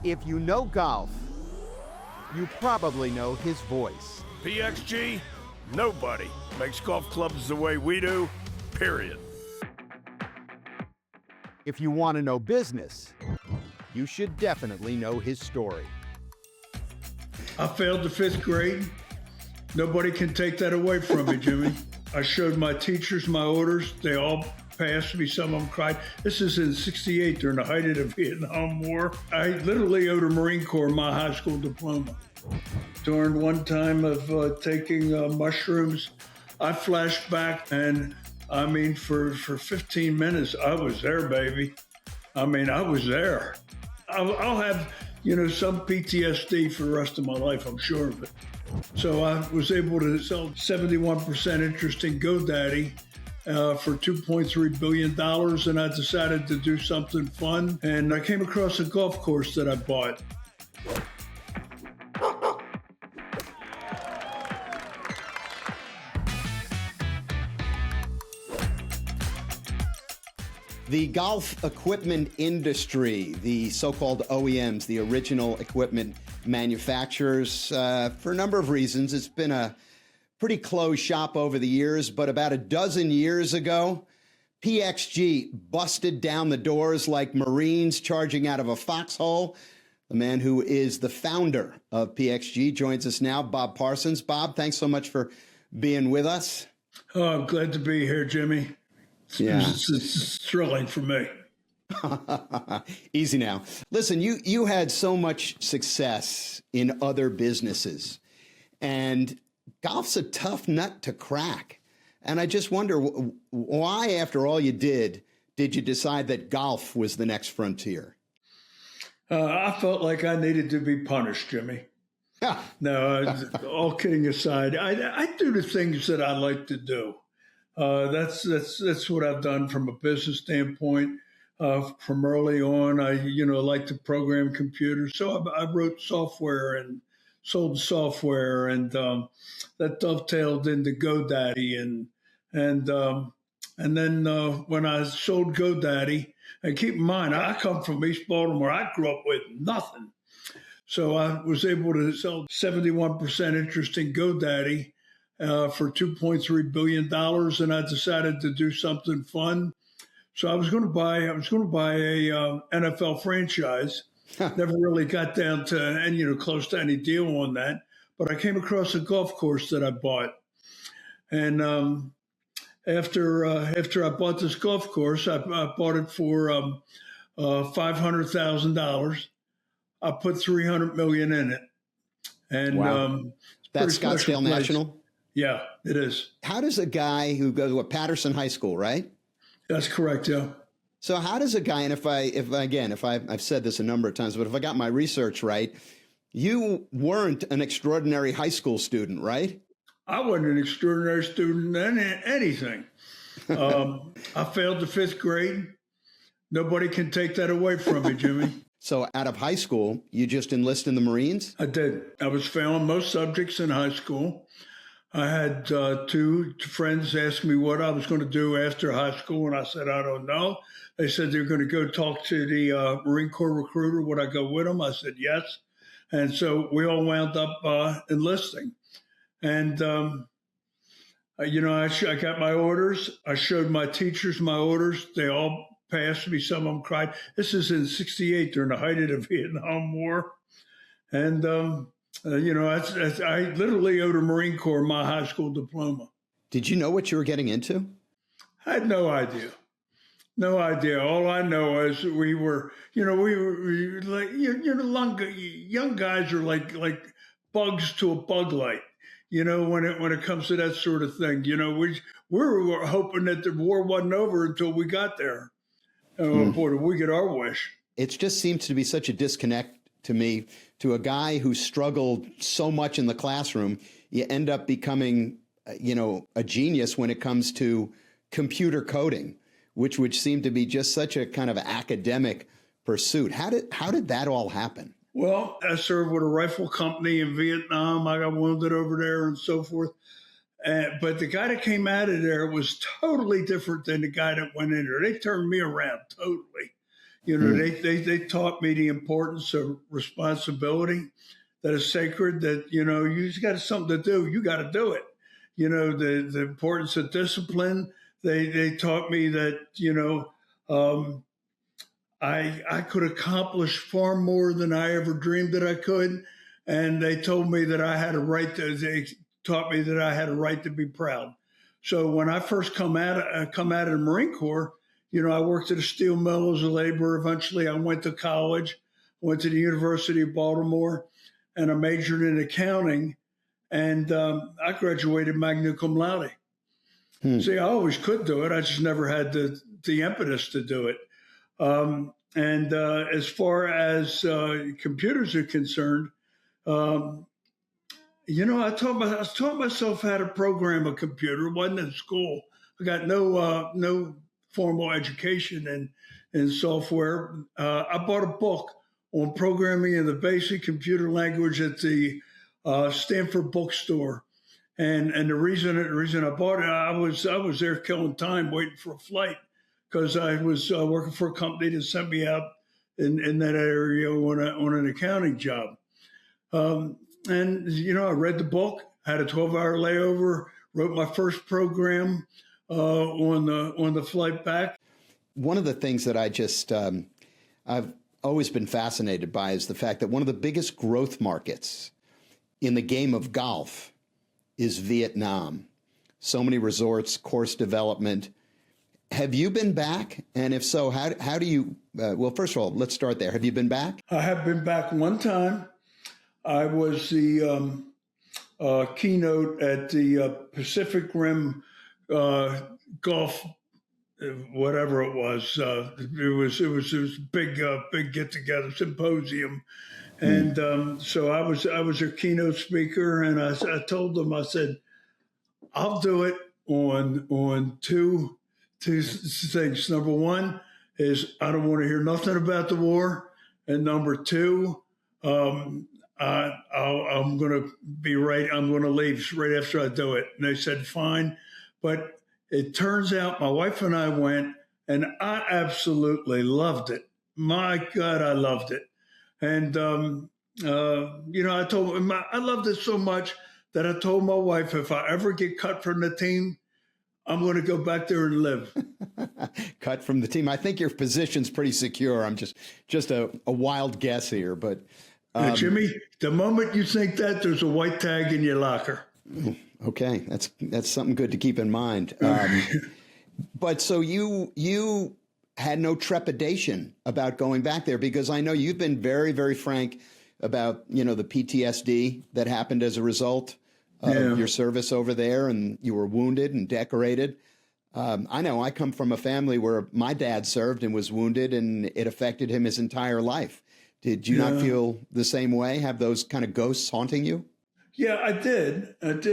If you know golf, you probably know his voice. PXG, nobody makes golf clubs the way we do, period. If you want to know business, you should definitely know his story. I failed the 5th grade. Nobody can take that away from me, Jimmy. I showed my teachers my orders. They all passed me. Some of them cried. This is in '68 during the height of the Vietnam War. I literally owed the Marine Corps my high school diploma. During one time of taking mushrooms, I flashed back, and I mean, for 15 minutes, I was there, baby. I mean, I was there. I'll have, some PTSD for the rest of my life, I'm sure of it. So I was able to sell 71% interest in GoDaddy for $2.3 billion, and I decided to do something fun. And I came across a golf course that I bought. The golf equipment industry, the so-called OEMs, the original equipment manufacturers, for a number of reasons, it's been a pretty closed shop over the years, but about a dozen years ago, PXG busted down the doors like Marines charging out of a foxhole. The man who is the founder of PXG joins us now, Bob Parsons. Bob, thanks so much for being with us. Oh, I'm glad to be here, Jimmy. Yeah. It's thrilling for me. Easy now. Listen, you had so much success in other businesses, and golf's a tough nut to crack. And I just wonder why, after all you did you decide that golf was the next frontier? I felt like I needed to be punished, Jimmy. No, all kidding aside, I do the things that I like to do. That's what I've done from a business standpoint. From early on, I like to program computers, so I wrote software and sold software, and that dovetailed into GoDaddy, and then when I sold GoDaddy, and keep in mind, I come from East Baltimore. I grew up with nothing, so I was able to sell 71% interest in GoDaddy for $2.3 billion, and I decided to do something fun. So I was going to buy a NFL franchise. Never really got down to close to any deal on that, but I came across a golf course that I bought, and after I bought this golf course, I bought it for $500,000. I put $300 million in it, and wow. That's Scottsdale National. Yeah, it is. How does a guy who goes to Patterson High School, right? That's correct, yeah. So how does a guy, and if I've said this a number of times, but if I got my research right, you weren't an extraordinary high school student, right? I wasn't an extraordinary student in anything. I failed the 5th grade. Nobody can take that away from me, Jimmy. So out of high school, you just enlisted in the Marines? I did. I was failing most subjects in high school. I had two friends ask me what I was going to do after high school, and I said, I don't know. They said they're going to go talk to the Marine Corps recruiter. Would I go with them? I said, yes. And so we all wound up enlisting. And, I got my orders. I showed my teachers my orders. They all passed me. Some of them cried. This is in '68 during the height of the Vietnam War. And, I literally owed the Marine Corps my high school diploma. Did you know what you were getting into? I had no idea. No idea. All I know is we were like, young guys are like bugs to a bug light. When it comes to that sort of thing, we were hoping that the war wasn't over until we got there. Boy, did we get our wish. It just seems to be such a disconnect to me, to a guy who struggled so much in the classroom. You end up becoming, a genius when it comes to computer coding, which would seem to be just such a kind of academic pursuit. How did that all happen? Well, I served with a rifle company in Vietnam. I got wounded over there and so forth. But the guy that came out of there was totally different than the guy that went in there. They turned me around totally. They taught me the importance of responsibility, that is sacred, that, you just got something to do. You got to do it. The importance of discipline. They taught me that, I could accomplish far more than I ever dreamed that I could. And they told me that they taught me that I had a right to be proud. So when I first come out of the Marine Corps, I worked at a steel mill as a laborer. Eventually I went to college, went to the University of Baltimore, and I majored in accounting. And I graduated magna cum laude. See, I always could do it. I just never had the impetus to do it. As far as computers are concerned, I taught myself how to program a computer. It wasn't in school. I got no formal education in software. I bought a book on programming in the basic computer language at the Stanford bookstore. And the reason I bought it, I was there killing time waiting for a flight, because I was working for a company that sent me out in that area on an accounting job. I read the book, had a 12-hour layover, wrote my first program on the flight back. One of the things that I've always been fascinated by is the fact that one of the biggest growth markets in the game of golf is Vietnam. So many resorts, course development. Have you been back? And if so, how do you, well, first of all, let's start there. Have you been back? I have been back one time. I was the keynote at the Pacific Rim golf, whatever it was. It was a big get together symposium. And so I was their keynote speaker, and I told them, I said, I'll do it on two things. Number one is I don't want to hear nothing about the war, and number two, I'm going to be right. I'm going to leave right after I do it. And they said, fine. But it turns out my wife and I went, and I absolutely loved it. My God, I loved it. And, I told him, I loved it so much that I told my wife, if I ever get cut from the team, I'm going to go back there and live. Cut from the team. I think your position's pretty secure. I'm just a wild guess here, but Jimmy, the moment you think that, there's a white tag in your locker. Okay, that's something good to keep in mind. But so you had no trepidation about going back there, because I know you've been very, very frank about, the PTSD that happened as a result of your service over there, and you were wounded and decorated. I know I come from a family where my dad served and was wounded, and it affected him his entire life. Did you not feel the same way? Have those kind of ghosts haunting you? Yeah, I did. And,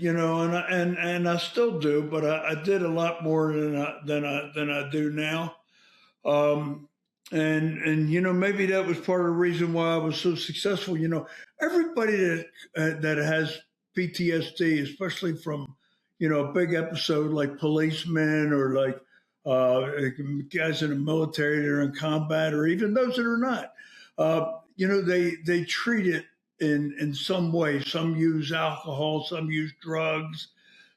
and I still do, but I did a lot more than I do now. Maybe that was part of the reason why I was so successful. Everybody that has PTSD, especially from, a big episode like policemen or like guys in the military that are in combat, or even those that are not, they treat it in some way. Some use alcohol, some use drugs,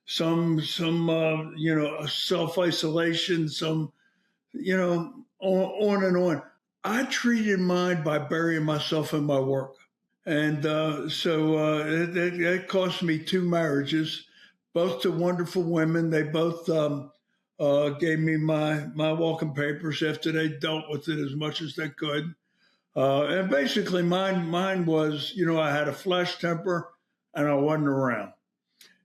some self-isolation, some, on and on. I treated mine by burying myself in my work. And that cost me 2 marriages, both to wonderful women. They both gave me my walking papers after they dealt with it as much as they could. And basically mine was, I had a flash temper and I wasn't around.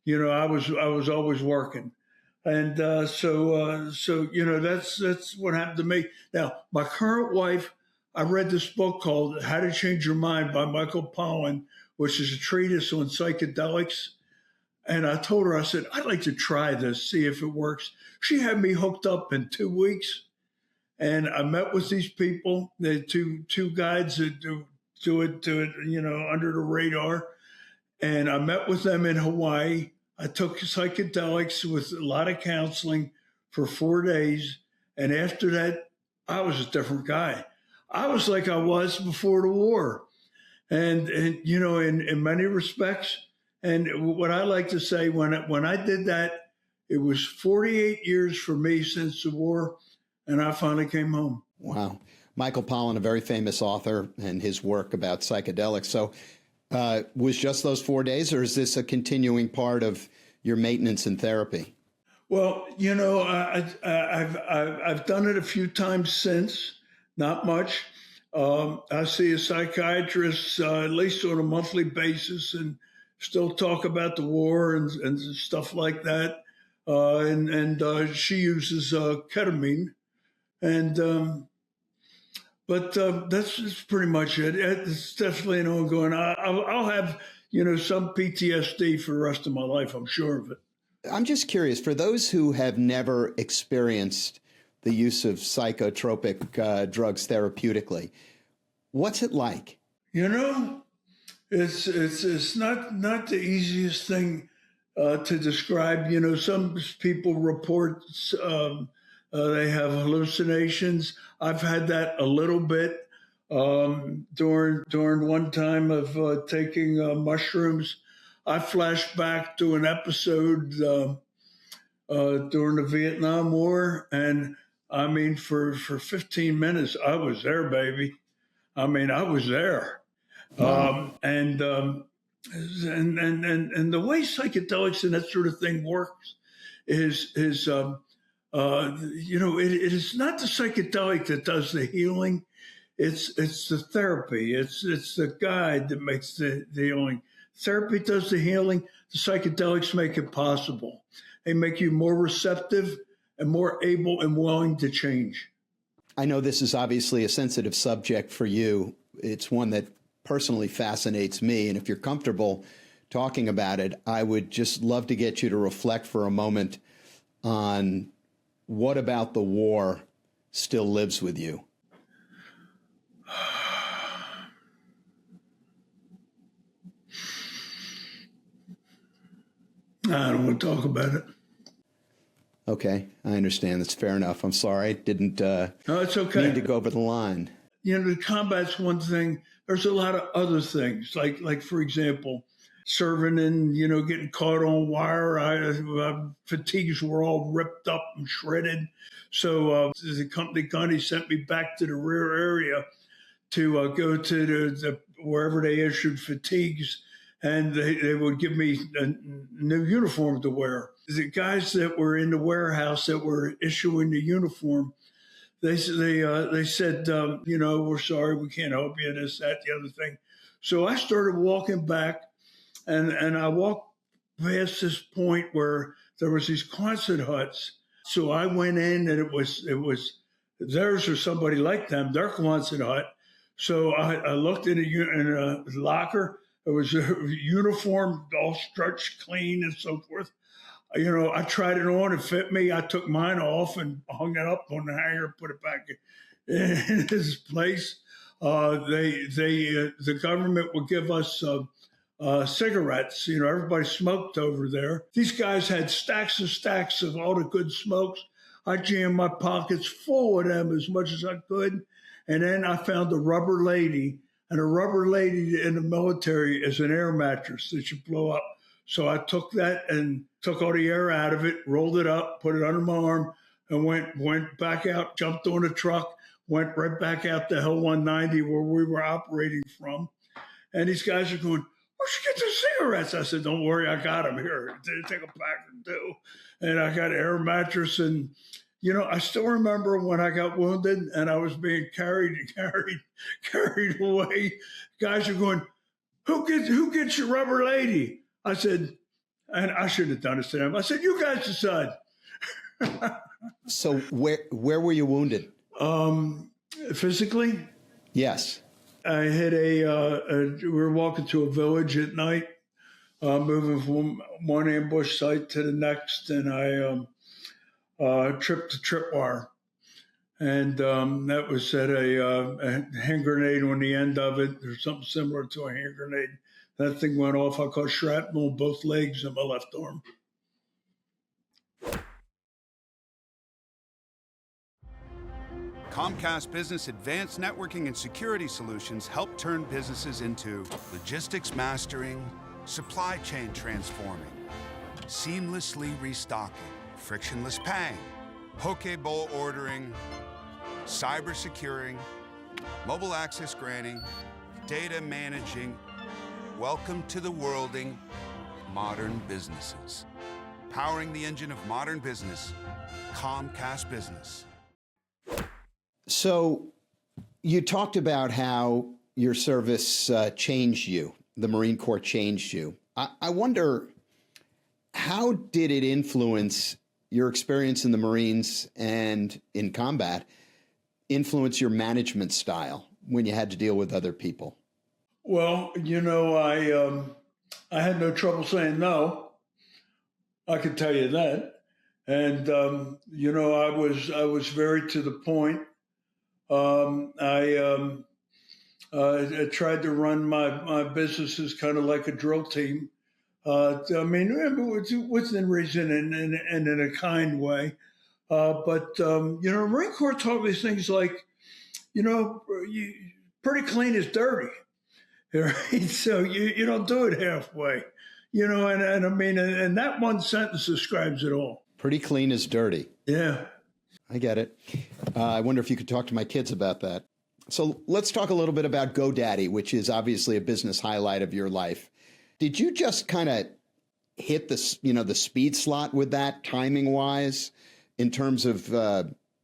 I was always working. And so that's what happened to me. Now, my current wife, I read this book called How to Change Your Mind by Michael Pollan, which is a treatise on psychedelics. And I told her, I said, I'd like to try this, see if it works. She had me hooked up in 2 weeks. And I met with these people, the two guides that do it, under the radar. And I met with them in Hawaii. I took psychedelics with a lot of counseling for 4 days. And after that, I was a different guy. I was like I was before the war. And in many respects, and what I like to say, when I did that, it was 48 years for me since the war, and I finally came home. Wow. Michael Pollan, a very famous author, and his work about psychedelics. So was just those 4 days, or is this a continuing part of your maintenance and therapy? Well, I've done it a few times since, not much. I see a psychiatrist at least on a monthly basis, and still talk about the war and stuff like that. And she uses ketamine, and but that's pretty much it. It's definitely an ongoing. I'll have some PTSD for the rest of my life. I'm sure of it. I'm just curious, for those who have never experienced the use of psychotropic drugs therapeutically, what's it like? It's not the easiest thing to describe. Some people report they have hallucinations. I've had that a little bit during one time of taking mushrooms. I flashed back to an episode during the Vietnam War, and I mean, for 15 minutes, I was there, baby. I mean, I was there. Wow. And the way psychedelics and that sort of thing works is it is not the psychedelic that does the healing. It's the therapy. It's the guide that makes the healing. Therapy does the healing. The psychedelics make it possible. They make you more receptive and more able and willing to change. I know this is obviously a sensitive subject for you. It's one that personally fascinates me. And if you're comfortable talking about it, I would just love to get you to reflect for a moment on what about the war still lives with you. I don't want to talk about it. Okay, I understand. That's fair enough. I'm sorry. I didn't No, it's okay. need to go over the line. The combat's one thing. There's a lot of other things, like for example, serving and getting caught on wire. Fatigues were all ripped up and shredded. So the company gunny sent me back to the rear area to go to the wherever they issued fatigues, and they would give me a new uniform to wear. The guys that were in the warehouse that were issuing the uniform, they said, we're sorry, we can't help you, this, that, the other thing. So I started walking back, and I walked past this point where there was these Quonset huts. So I went in, and it was theirs or somebody like them, their Quonset hut. So I looked in a locker. It was a uniform, all stretched clean and so forth. I tried it on, it fit me. I took mine off and hung it up on the hanger, put it back in its place. The government would give us cigarettes. Everybody smoked over there. These guys had stacks and stacks of all the good smokes. I jammed my pockets full of them as much as I could. And then I found a rubber lady. And a rubber lady in the military is an air mattress that you blow up. So I took that and took all the air out of it, rolled it up, put it under my arm, and went back out, jumped on a truck, went right back out to Hill 190 where we were operating from. And these guys are going, where'd you get the cigarettes? I said, don't worry, I got them here. Take a pack or two. And I got an air mattress. And, I still remember when I got wounded and I was being carried away. Guys are going, who gets your rubber lady? I said, and I shouldn't have done it to them. I said, you guys decide. So where were you wounded? Physically? Yes. I hit we were walking to a village at night, moving from one ambush site to the next, and I tripped the tripwire. And that was at a hand grenade on the end of it. There's something similar to a hand grenade. That thing went off. I caught shrapnel on both legs and my left arm. Comcast Business Advanced Networking and Security Solutions help turn businesses into logistics mastering, supply chain transforming, seamlessly restocking, frictionless paying, poke bowl ordering, cyber securing, mobile access granting, data managing. Welcome to the worlding modern businesses. Powering the engine of modern business, Comcast Business. So you talked about how your service changed you, the Marine Corps changed you. I wonder, how did it influence your experience in the Marines and in combat, influence your management style when you had to deal with other people? Well, I had no trouble saying no. I can tell you that. And, I was very to the point. I tried to run my businesses kind of like a drill team. Within reason and in a kind way. Marine Corps taught me things like, pretty clean is dirty. Right? So you don't do it halfway, and that one sentence describes it all. Pretty clean is dirty. Yeah. I get it. I wonder if you could talk to my kids about that. So let's talk a little bit about GoDaddy, which is obviously a business highlight of your life. Did you just kind of hit the speed slot with that timing wise in terms of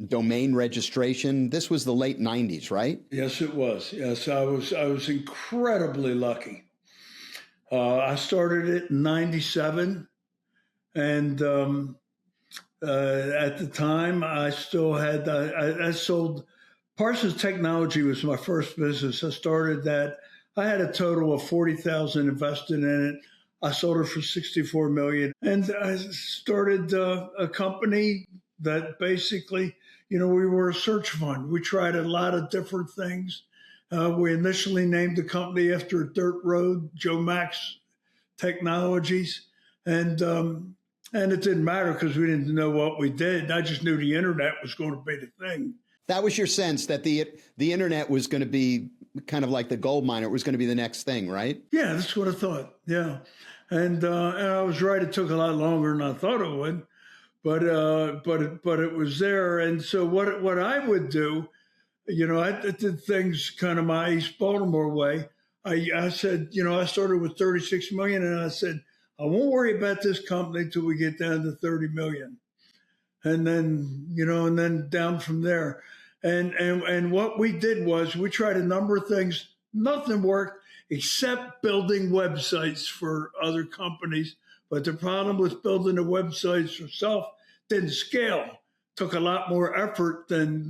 domain registration? This was the late 90s, right? Yes, it was. Yes, I was incredibly lucky. I started it in 97, and at the time I still had I sold Parsons Technology was my first business. I started that. I had a total of 40,000 invested in it. I sold it for 64 million, and I started a company that basically, we were a search fund. We tried a lot of different things. We initially named the company after a dirt road, Joe Max Technologies, and it didn't matter because we didn't know what we did. I just knew the internet was going to be the thing. That was your sense that the internet was going to be kind of like the gold mine. It was going to be the next thing, right? Yeah, that's what I thought. Yeah, and I was right. It took a lot longer than I thought it would, but it was there. And so what I would do, I did things kind of my East Baltimore way. I said, I started with 36 million, and I said, I won't worry about this company till we get down to 30 million. And then down from there. And what we did was we tried a number of things. Nothing worked except building websites for other companies. But the problem with building the websites yourself didn't scale. Took a lot more effort than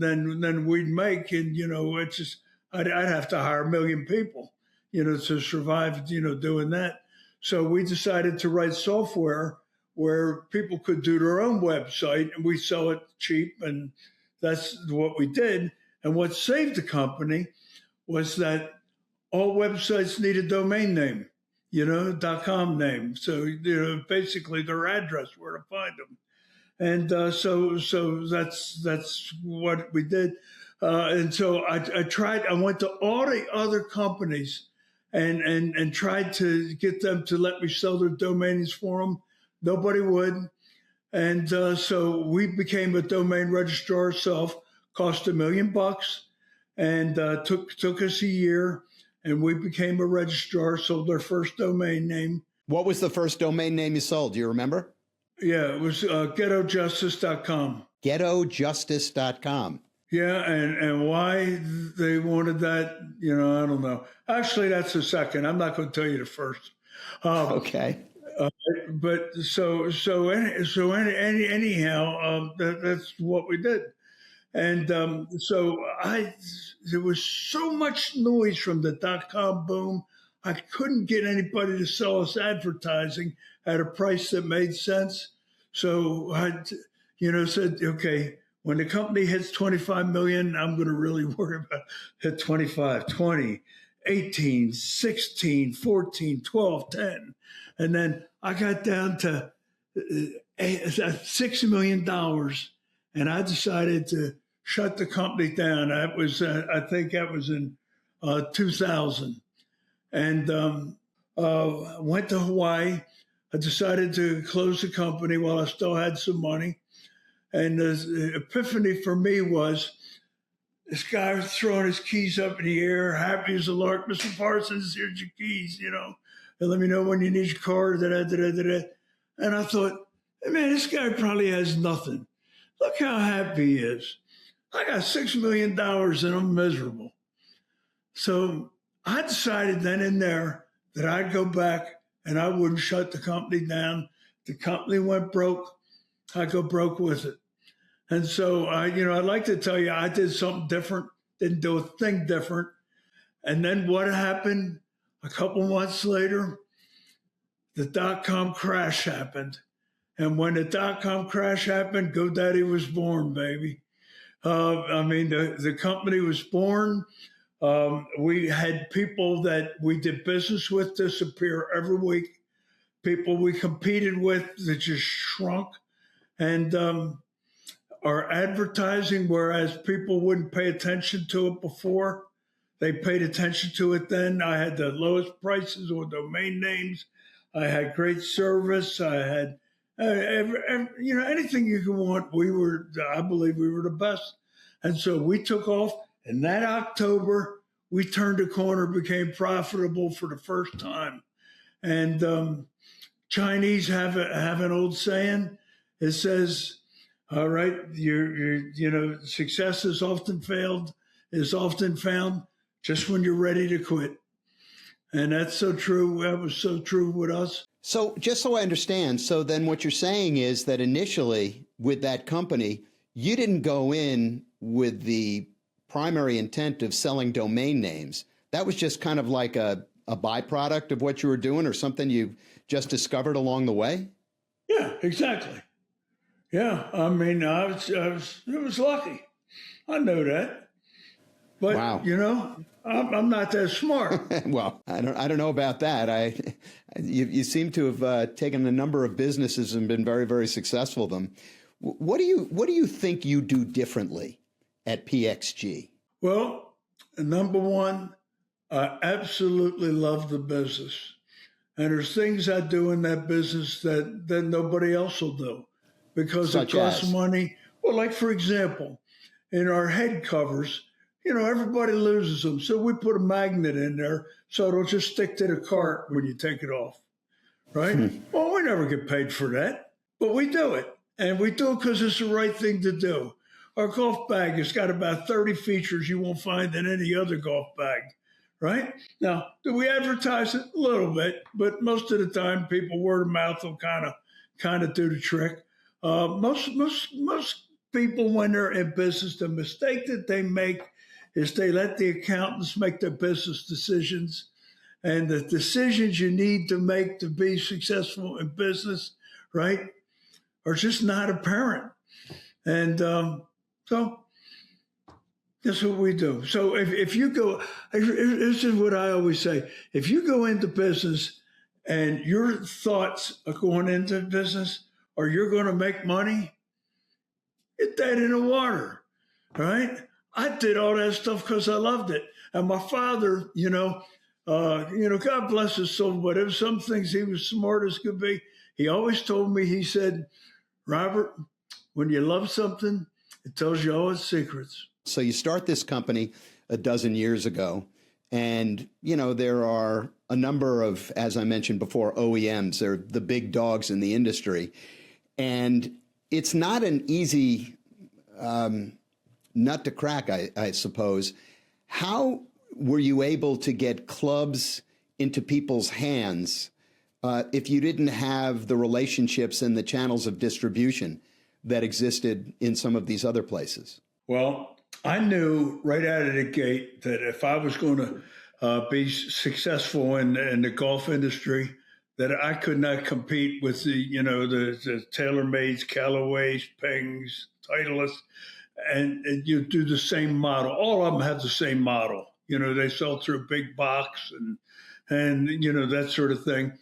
we'd make. And, it's just, I'd have to hire 1 million people, to survive, doing that. So we decided to write software where people could do their own website, and we sell it cheap, and that's what we did. And what saved the company was that all websites need a domain name, .com name. So, basically their address, where to find them. And so that's what we did. And so I went to all the other companies and tried to get them to let me sell their domains for them. Nobody would. And so we became a domain registrar ourselves, cost $1 million, and took us a year, and we became a registrar, sold our first domain name. What was the first domain name you sold? Do you remember? Yeah, it was ghettojustice.com. Ghettojustice.com. Yeah, and why they wanted that, I don't know. Actually, that's the second. I'm not going to tell you the first. Okay. But anyhow, that's what we did. And there was so much noise from the .com boom. I couldn't get anybody to sell us advertising at a price that made sense. So I, said, okay, when the company hits 25 million, I'm going to really worry about hit 25, 20, 18, 16, 14, 12, 10. And then I got down to $6 million, and I decided to shut the company down. That was, I think that was in 2000. And went to Hawaii. I decided to close the company while I still had some money. And the epiphany for me was this guy was throwing his keys up in the air, happy as a lark. Mr. Parsons, here's your keys, and let me know when you need your car, da-da-da-da-da. And I thought, hey, man, this guy probably has nothing. Look how happy he is. I got $6 million and I'm miserable. So I decided then and there that I'd go back and I wouldn't shut the company down. The company went broke. I go broke with it. And so, I'd like to tell you I did something different, didn't do a thing different. And then what happened a couple months later, the dot-com crash happened. And when the dot-com crash happened, GoDaddy was born, baby. The company was born. We had people that we did business with disappear every week. People we competed with that just shrunk. And our advertising, whereas people wouldn't pay attention to it before, they paid attention to it then. I had the lowest prices on domain names. I had great service. I had, anything you could want. I believe we were the best. And so we took off. And that October, we turned a corner, became profitable for the first time. And Chinese have an old saying. It says, all right, success is often found just when you're ready to quit. And that's so true. That was so true with us. So just so I understand, so then what you're saying is that initially with that company, you didn't go in with the primary intent of selling domain names. That was just kind of like a byproduct of what you were doing or something you just discovered along the way? Yeah, exactly. Yeah, I was lucky. I know that. But, wow. I'm not that smart. Well, I don't know about that. You seem to have taken a number of businesses and been very, very successful them. What do you think you do differently at PXG? Well, number one, I absolutely love the business. And there's things I do in that business that nobody else will do because it costs money. Well, like, for example, in our head covers, everybody loses them. So we put a magnet in there so it'll just stick to the cart when you take it off, right? Well, we never get paid for that, but we do it. And we do it because it's the right thing to do. Our golf bag has got about 30 features you won't find in any other golf bag, right? Now, do we advertise it? A little bit, but most of the time, people word of mouth will kind of do the trick. Most people, when they're in business, the mistake that they make is they let the accountants make their business decisions, and the decisions you need to make to be successful in business, right, are just not apparent. And so that's what we do. So if you go, this is what I always say. If you go into business and your thoughts are going into business or you're going to make money, you're dead in the water, right? I did all that stuff because I loved it. And my father, God bless his soul, but there were some things he was smart as could be. He always told me, he said, Robert, when you love something, it tells you all its secrets. So you start this company a dozen years ago, and, there are a number of, as I mentioned before, OEMs. They're the big dogs in the industry. And it's not an easy nut to crack, I suppose. How were you able to get clubs into people's hands if you didn't have the relationships and the channels of distribution that existed in some of these other places? Well, I knew right out of the gate that if I was going to be successful in the golf industry, that I could not compete with the TaylorMades, Callaways, Pings, Titleist, and you do the same model. All of them have the same model. They sell through big box and that sort of thing.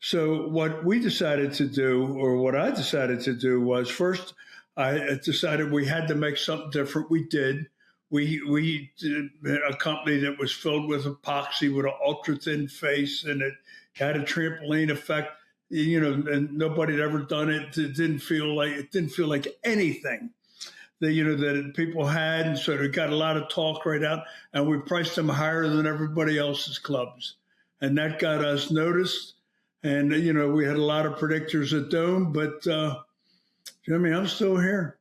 So what we decided to do, or what I decided to do, was first I decided we had to make something different. We did. We did a company that was filled with epoxy with an ultra thin face, and it had a trampoline effect. And nobody had ever done it. It didn't feel like anything that people had, and so they got a lot of talk right out. And we priced them higher than everybody else's clubs, and that got us noticed. And we had a lot of predictors that don't, but Jimmy, I'm still here.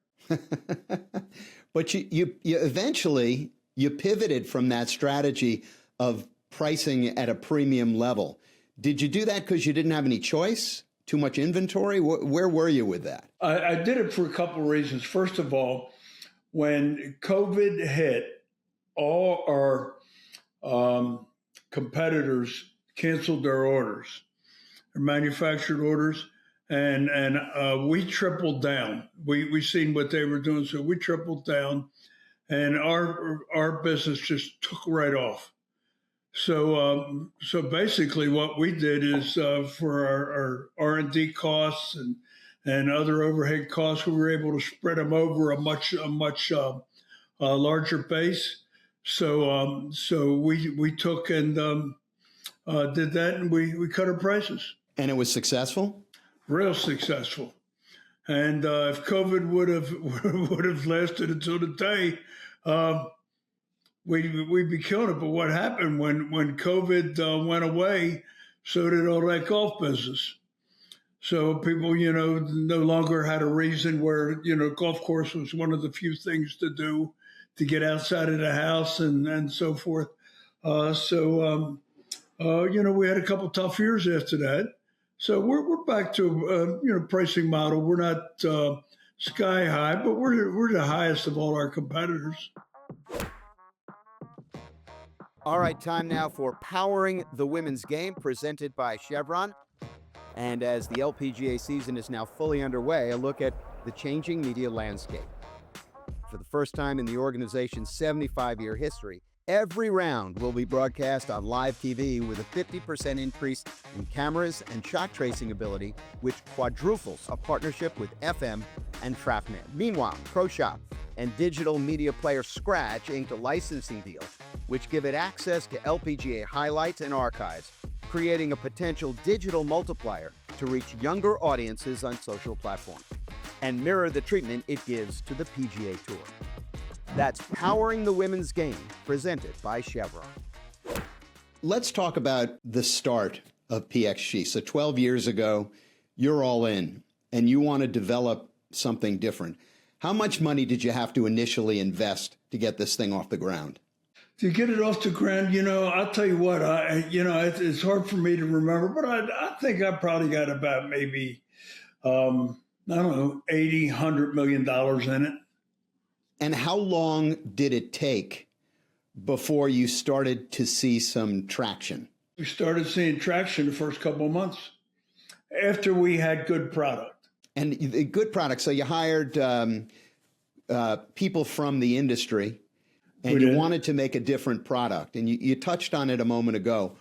But you eventually pivoted from that strategy of pricing at a premium level. Did you do that because you didn't have any choice? Too much inventory? Where were you with that? I did it for a couple of reasons. First of all, when COVID hit, all our competitors canceled their orders, their manufactured orders. And we tripled down. We seen what they were doing, so we tripled down, and our business just took right off. So basically, what we did is for our R&D costs and other overhead costs, we were able to spread them over a much larger base. So we took and did that, and we cut our prices. And it was successful? Real successful. And if COVID would have lasted until today, we'd be killing it. But what happened when COVID went away, so did all that golf business. So people, no longer had a reason where, golf course was one of the few things to do to get outside of the house and so forth. We had a couple tough years after that. So we're back to pricing model. We're not sky high, but we're the highest of all our competitors. All right, time now for Powering the Women's Game, presented by Chevron. And as the LPGA season is now fully underway, a look at the changing media landscape. For the first time in the organization's 75-year history, every round will be broadcast on live TV with a 50% increase in cameras and shot tracing ability, which quadruples a partnership with FM and TrackNet. Meanwhile, ProShop and digital media player Scratch inked a licensing deal, which give it access to LPGA highlights and archives, creating a potential digital multiplier to reach younger audiences on social platforms and mirror the treatment it gives to the PGA Tour. That's Powering the Women's Game, presented by Chevron. Let's talk about the start of PXG. So 12 years ago, you're all in, and you want to develop something different. How much money did you have to initially invest to get this thing off the ground? To get it off the ground, I'll tell you what, it's hard for me to remember, but I think I probably got about maybe, $80, $100 million in it. And how long did it take before you started to see some traction? We started seeing traction the first couple of months after we had good product. And the good product, so you hired people from the industry, and you wanted to make a different product. And you touched on it a moment ago.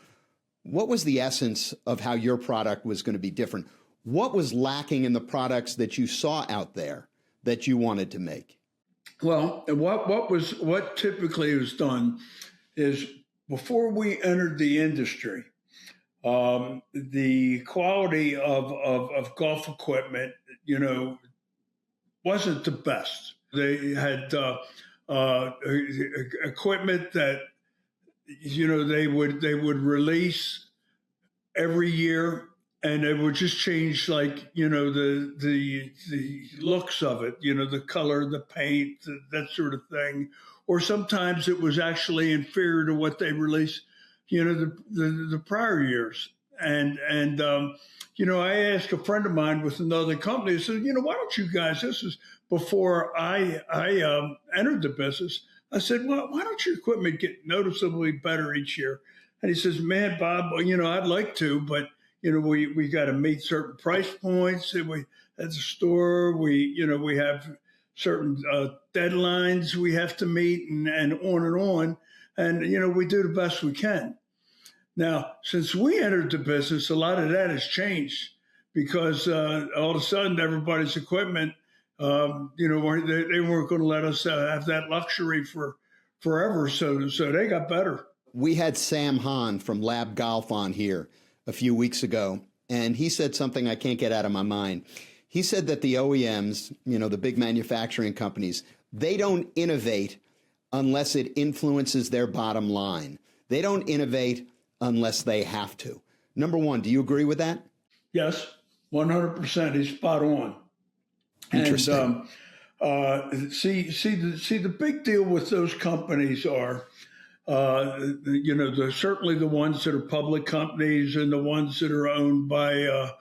What was the essence of how your product was going to be different? What was lacking in the products that you saw out there that you wanted to make? Well, what typically was done is before we entered the industry, the quality of golf equipment, wasn't the best. They had equipment that, they would release every year, and it would just change, like, the looks of it, the color, the paint, that sort of thing. Or sometimes it was actually inferior to what they released, the prior years. And I asked a friend of mine with another company, I said, why don't you guys, this is before I entered the business. I said, well, why don't your equipment get noticeably better each year? And he says, man, Bob, I'd like to, but we got to meet certain price points. And we at the store, we have certain deadlines we have to meet, and on. And we do the best we can. Now, since we entered the business, a lot of that has changed because all of a sudden everybody's equipment They weren't going to let us have that luxury for forever. So they got better. We had Sam Hahn from Lab Golf on here a few weeks ago, and he said something I can't get out of my mind. He said that the OEMs, the big manufacturing companies, they don't innovate unless it influences their bottom line. They don't innovate unless they have to. Number one, do you agree with that? Yes, 100%. He's spot on. Interesting. And see, the big deal with those companies are, certainly the ones that are public companies and the ones that are owned by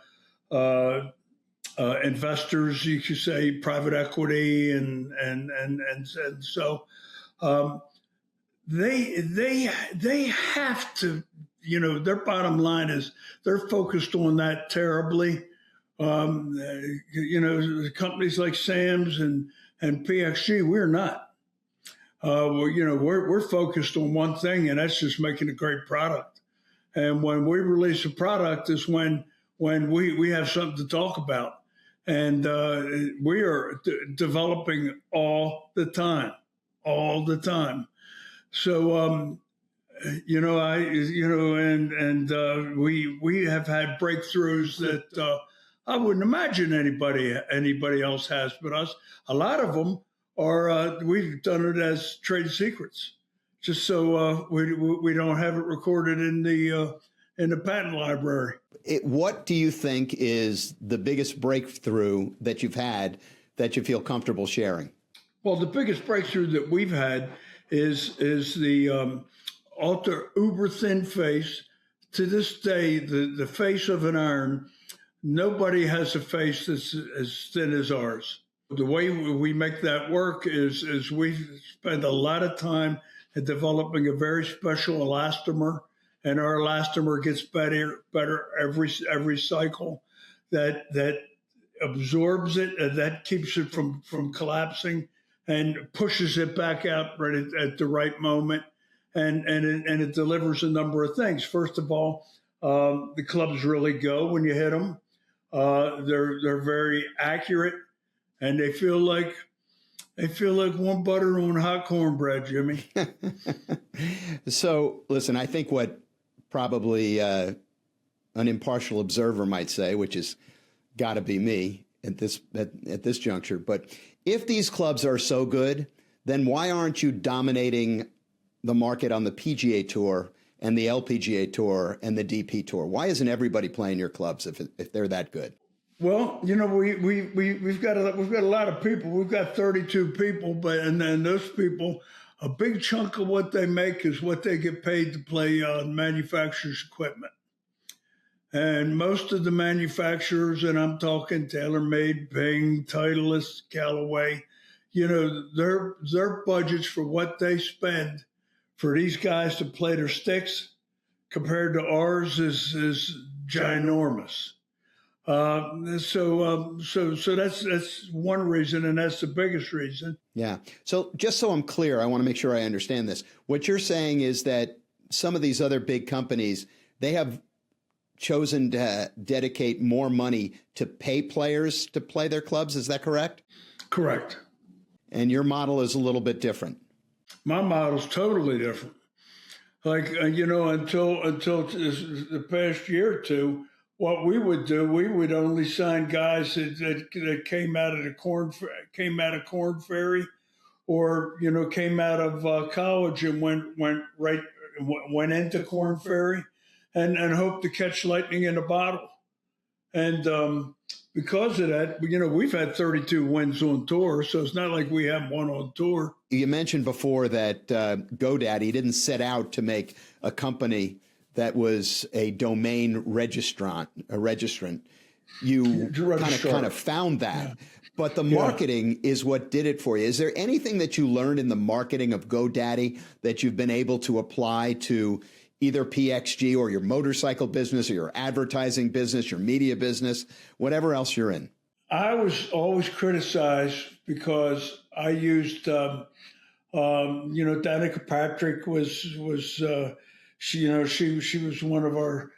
investors, you could say, private equity, and so they have to, their bottom line is they're focused on that terribly. Companies like Sam's and PXG, we're not. We're focused on one thing, and that's just making a great product. And when we release a product is when we have something to talk about. And we are developing all the time. So, we have had breakthroughs that I wouldn't imagine anybody else has, but us. A lot of them are we've done it as trade secrets, just so we don't have it recorded in the patent library. What do you think is the biggest breakthrough that you've had that you feel comfortable sharing? Well, the biggest breakthrough that we've had is the ultra uber thin face. To this day, the face of an iron. Nobody has a face that's as thin as ours. The way we make that work is we spend a lot of time at developing a very special elastomer, and our elastomer gets better every cycle. That absorbs it, and that keeps it from collapsing and pushes it back out right at the right moment, and it delivers a number of things. First of all, the clubs really go when you hit them. They're very accurate, and they feel like warm butter on hot cornbread, Jimmy. So, listen, I think what probably an impartial observer might say, which is got to be me at this juncture, but if these clubs are so good, then why aren't you dominating the market on the PGA Tour and the LPGA Tour and the DP Tour? Why isn't everybody playing your clubs if they're that good? Well, we've got a lot of people. We've got 32 people, and those people, a big chunk of what they make is what they get paid to play on manufacturers' equipment. And most of the manufacturers, and I'm talking TaylorMade, Bing, Titleist, Callaway, their budgets for what they spend for these guys to play their sticks compared to ours is ginormous. So that's one reason, and that's the biggest reason. Yeah. So just so I'm clear, I want to make sure I understand this. What you're saying is that some of these other big companies, they have chosen to dedicate more money to pay players to play their clubs. Is that correct? Correct. And your model is a little bit different. My model's totally different. Like, until the past year or two, what we would do, we would only sign guys that came out of Corn Ferry, or came out of college and went into Corn Ferry, and hope to catch lightning in a bottle. And because of that, we've had 32 wins on tour, so it's not like we have one on tour. You mentioned before that GoDaddy didn't set out to make a company that was a domain registrant. You kind of found that. Yeah. But the marketing is what did it for you. Is there anything that you learned in the marketing of GoDaddy that you've been able to apply to either PXG or your motorcycle business or your advertising business, your media business, whatever else you're in? I was always criticized because I used, Danica Patrick was she was one of our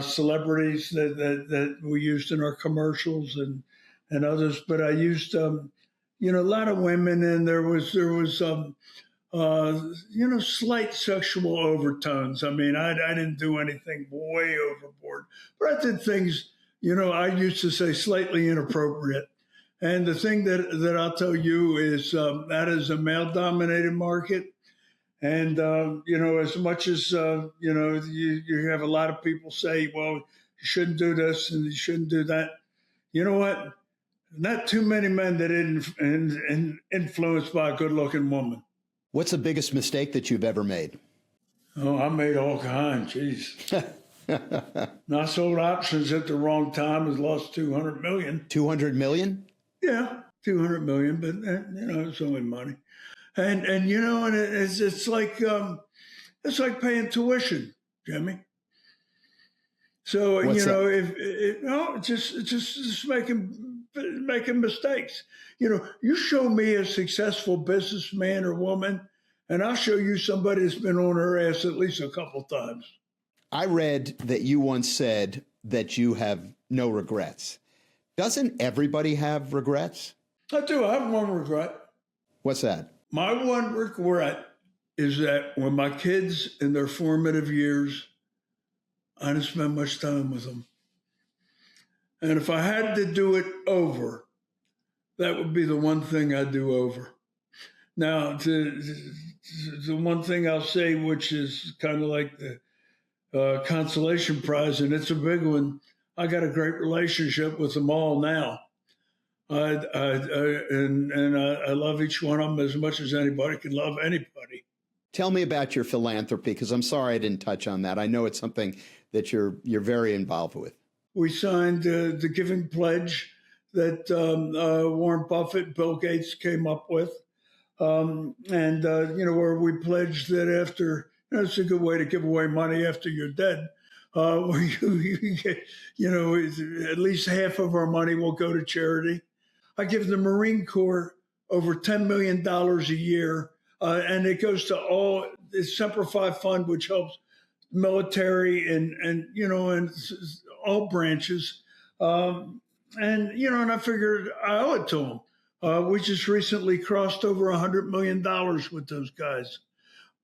celebrities that we used in our commercials, and others, but I used, a lot of women, and there was slight sexual overtones. I mean, I didn't do anything way overboard, but I did things, I used to say slightly inappropriate. And the thing that I'll tell you is that is a male-dominated market. And, as much as, you have a lot of people say, well, you shouldn't do this and you shouldn't do that. You know what? Not too many men that are influenced by a good-looking woman. What's the biggest mistake that you've ever made? Oh, I made all kinds. Jeez. I sold options at the wrong time. Has lost $200 million. 200 million? Yeah, 200 million, but it's only money. And it's like paying tuition, Jimmy. So it's just making mistakes. You show me a successful businessman or woman, and I'll show you somebody that's been on her ass at least a couple times. I read that you once said that you have no regrets. Doesn't everybody have regrets? I do. I have one regret. What's that? My one regret is that when my kids in their formative years, I didn't spend much time with them. And if I had to do it over, that would be the one thing I'd do over. Now, the one thing I'll say, which is kind of like the consolation prize, and it's a big one, I got a great relationship with them all now. I love each one of them as much as anybody can love anybody. Tell me about your philanthropy, because I'm sorry I didn't touch on that. I know it's something that you're very involved with. We signed the Giving Pledge that Warren Buffett, Bill Gates came up with, where we pledged that after, it's a good way to give away money after you're dead. Where you get, at least half of our money will go to charity. I give the Marine Corps over $10 million a year, and it goes to all the Semper Fi Fund, which helps military and all branches. And I figured I owe it to them. We just recently crossed over $100 million with those guys.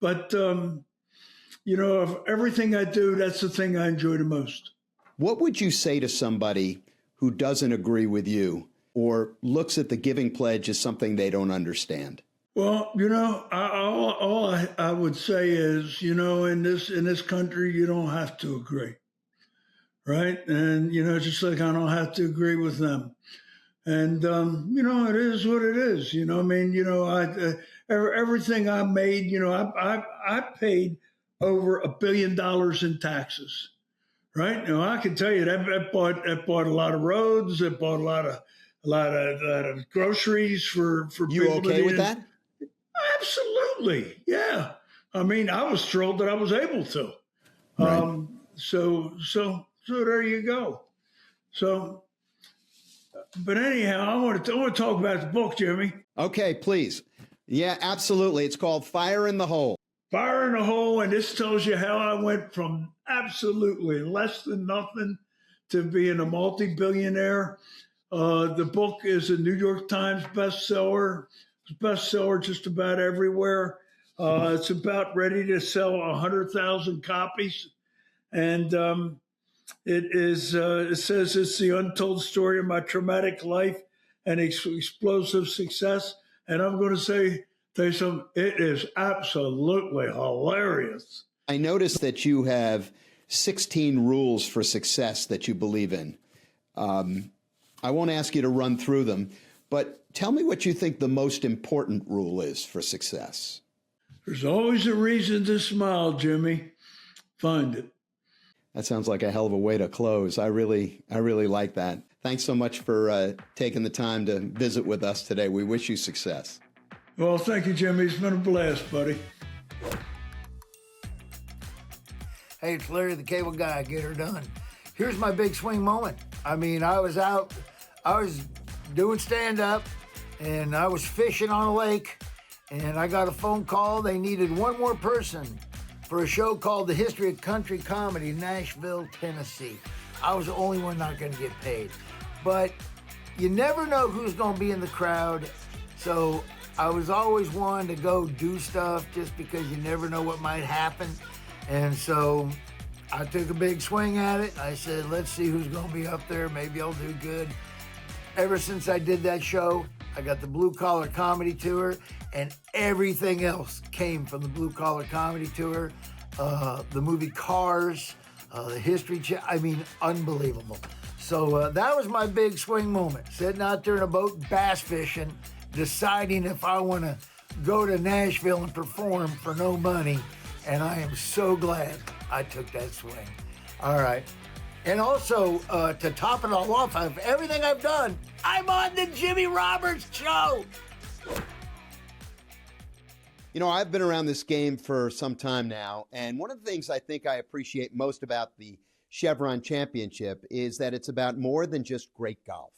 But, of everything I do, that's the thing I enjoy the most. What would you say to somebody who doesn't agree with you or looks at the Giving Pledge as something they don't understand? Well, all I would say is, in this country, you don't have to agree, right? And, just like I don't have to agree with them. And, it is what it is. Everything I made, I paid over $1 billion in taxes, right? Now I can tell you that bought a lot of roads, it bought a lot of groceries for you people. Okay with that? Absolutely, yeah. I mean, I was thrilled that I was able to. Right. So there you go. So, but anyhow, I want to talk about the book, Jimmy. Okay, please. Yeah, absolutely. It's called Fire in the Hole. Fire in the Hole, and this tells you how I went from absolutely less than nothing to being a multi-billionaire. The book is a New York Times bestseller. It's a bestseller just about everywhere. It's about ready to sell 100,000 copies. And it says it's the untold story of my traumatic life and explosive success. And I'm going to say, Taysom, it is absolutely hilarious. I noticed that you have 16 rules for success that you believe in. I won't ask you to run through them, but tell me what you think the most important rule is for success. There's always a reason to smile, Jimmy. Find it. That sounds like a hell of a way to close. I really like that. Thanks so much for taking the time to visit with us today. We wish you success. Well, thank you, Jimmy. It's been a blast, buddy. Hey, it's Larry the Cable Guy. Get her done. Here's my big swing moment. I mean, I was doing stand-up, and I was fishing on a lake, and I got a phone call. They needed one more person for a show called The History of Country Comedy, Nashville, Tennessee. I was the only one not going to get paid. But you never know who's going to be in the crowd. So I was always one to go do stuff just because you never know what might happen. And so I took a big swing at it. I said, let's see who's going to be up there. Maybe I'll do good. Ever since I did that show, I got the Blue Collar Comedy Tour, and everything else came from the Blue Collar Comedy Tour. The movie Cars, the History Channel, I mean, unbelievable. So that was my big swing moment, sitting out there in a boat bass fishing, deciding if I want to go to Nashville and perform for no money, and I am so glad I took that swing. All right. And also, to top it all off of everything I've done, I'm on the Jimmy Roberts Show. You know, I've been around this game for some time now, and one of the things I think I appreciate most about the Chevron Championship is that it's about more than just great golf.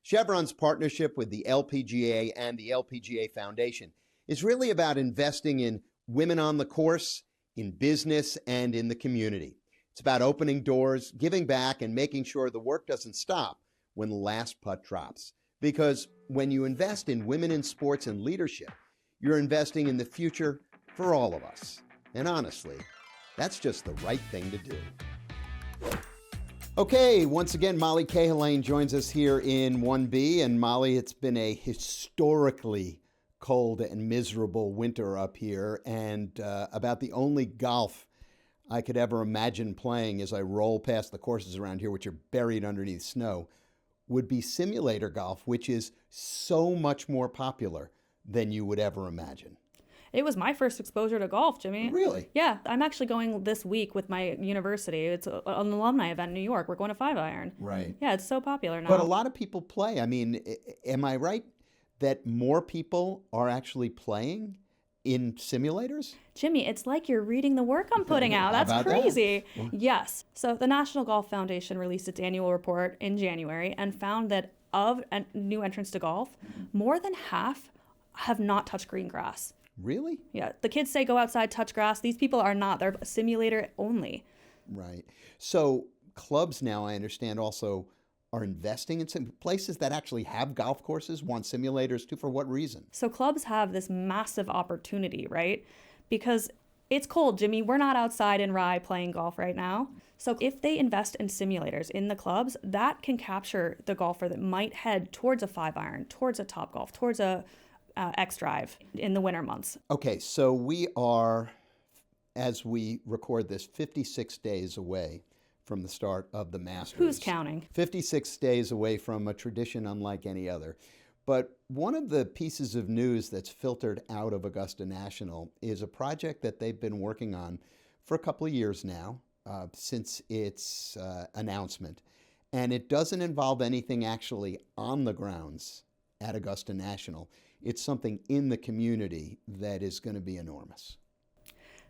Chevron's partnership with the LPGA and the LPGA Foundation is really about investing in women on the course, in business, and in the community. It's about opening doors, giving back, and making sure the work doesn't stop when the last putt drops. Because when you invest in women in sports and leadership, you're investing in the future for all of us. And honestly, that's just the right thing to do. Okay, once again, Molly Cahalane joins us here in 1B. And Molly, it's been a historically cold and miserable winter up here, and about the only golf I could ever imagine playing as I roll past the courses around here, which are buried underneath snow, would be simulator golf, which is so much more popular than you would ever imagine. It was my first exposure to golf, Jimmy. Really? Yeah, I'm actually going this week with my university. It's an alumni event in New York. We're going to 5-iron. Right. Yeah, it's so popular now. But a lot of people play. I mean, am I right that more people are actually playing in simulators? Jimmy, it's like you're reading the work I'm putting out. That's crazy. That? Yes. So the National Golf Foundation released its annual report in January and found that of new entrants to golf, more than half have not touched green grass. Really? Yeah. The kids say go outside, touch grass. These people are not. They're simulator only. Right. So clubs now, I understand, also are investing in some places that actually have golf courses, want simulators too. For what reason? So clubs have this massive opportunity, right? Because it's cold, Jimmy. We're not outside in Rye playing golf right now. So if they invest in simulators in the clubs, that can capture the golfer that might head towards a 5-iron, towards a Topgolf, towards a X-Drive in the winter months. Okay, so we are, as we record this, 56 days away from the start of the Masters. Who's counting? 56 days away from a tradition unlike any other. But one of the pieces of news that's filtered out of Augusta National is a project that they've been working on for a couple of years now, since its announcement. And it doesn't involve anything actually on the grounds at Augusta National. It's something in the community that is going to be enormous.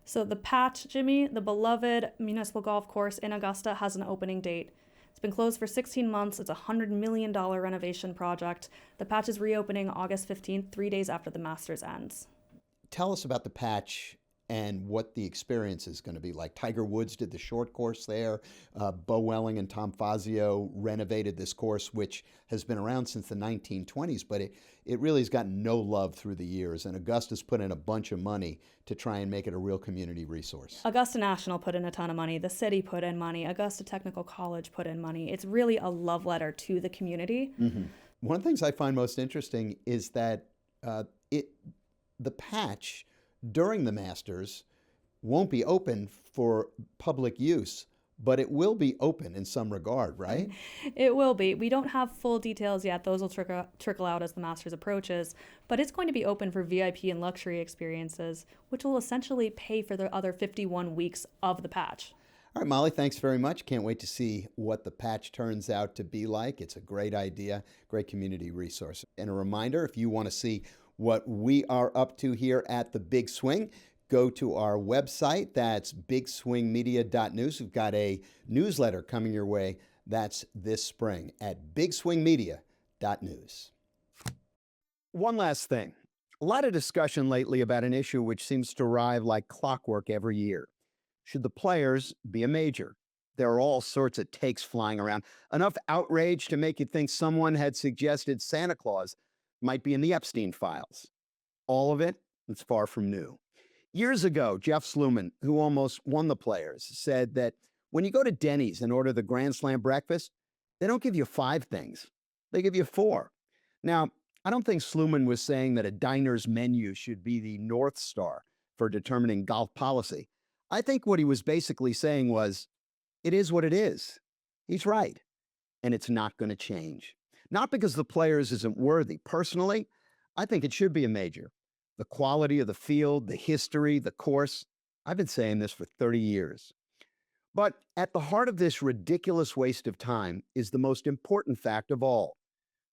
So the Patch, Jimmy, the beloved municipal golf course in Augusta, has an opening date. It's been closed for 16 months. It's a $100 million renovation project. The Patch is reopening August 15th, 3 days after the Masters ends. Tell us about the Patch and what the experience is going to be like. Tiger Woods did the short course there. Bo Welling and Tom Fazio renovated this course, which has been around since the 1920s, but it really has gotten no love through the years. And Augusta's put in a bunch of money to try and make it a real community resource. Augusta National put in a ton of money. The city put in money. Augusta Technical College put in money. It's really a love letter to the community. Mm-hmm. One of the things I find most interesting is that the Patch during the Masters won't be open for public use, but it will be open in some regard, right? It will be. We don't have full details yet. Those will trickle out as the Masters approaches, but it's going to be open for VIP and luxury experiences, which will essentially pay for the other 51 weeks of the Patch. All right, Molly, thanks very much. Can't wait to see what the Patch turns out to be like. It's a great idea, great community resource. And a reminder, if you want to see what we are up to here at the Big Swing, go to our website. That's bigswingmedia.news. We've got a newsletter coming your way. That's this spring at bigswingmedia.news. One last thing. A lot of discussion lately about an issue which seems to arrive like clockwork every year. Should the Players be a major? There are all sorts of takes flying around. Enough outrage to make you think someone had suggested Santa Claus might be in the Epstein files. All of it is far from new. Years ago, Jeff Sluman, who almost won the Players, said that when you go to Denny's and order the Grand Slam breakfast, they don't give you 5 things. They give you 4. Now, I don't think Sluman was saying that a diner's menu should be the North Star for determining golf policy. I think what he was basically saying was, it is what it is. He's right. And it's not going to change. Not because the Players isn't worthy. Personally, I think it should be a major. The quality of the field, the history, the course. I've been saying this for 30 years. But at the heart of this ridiculous waste of time is the most important fact of all.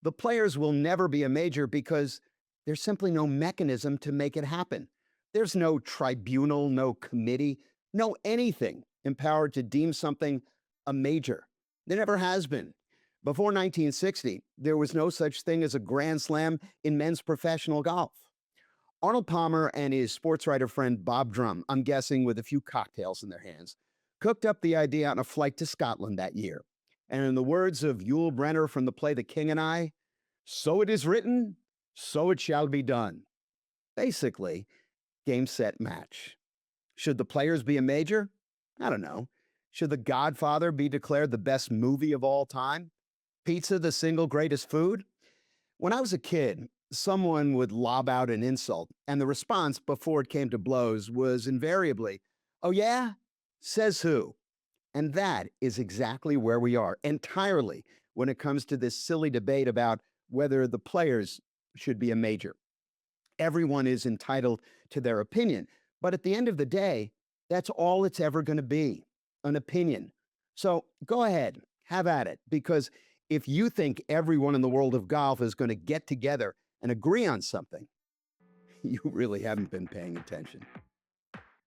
The Players will never be a major because there's simply no mechanism to make it happen. There's no tribunal, no committee, no anything empowered to deem something a major. There never has been. Before 1960, there was no such thing as a Grand Slam in men's professional golf. Arnold Palmer and his sports writer friend Bob Drum, I'm guessing with a few cocktails in their hands, cooked up the idea on a flight to Scotland that year. And in the words of Yul Brynner from the play The King and I, so it is written, so it shall be done. Basically, game, set, match. Should the Players be a major? I don't know. Should The Godfather be declared the best movie of all time? Pizza the single greatest food? When I was a kid, someone would lob out an insult, and the response before it came to blows was invariably, "Oh yeah? Says who?" And that is exactly where we are entirely when it comes to this silly debate about whether the Players should be a major. Everyone is entitled to their opinion, but at the end of the day, that's all it's ever going to be, an opinion. So go ahead, have at it, because if you think everyone in the world of golf is going to get together and agree on something, you really haven't been paying attention.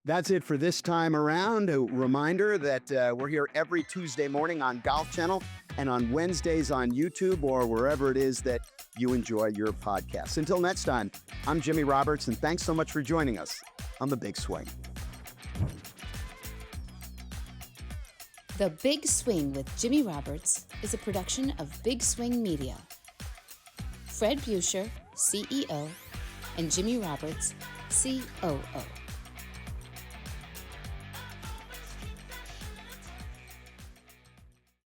That's it for this time around. A reminder that we're here every Tuesday morning on Golf Channel and on Wednesdays on YouTube or wherever it is that you enjoy your podcasts. Until next time, I'm Jimmy Roberts, and thanks so much for joining us on The Big Swing. The Big Swing with Jimmy Roberts is a production of Big Swing Media. Fred Buescher, CEO, and Jimmy Roberts, COO.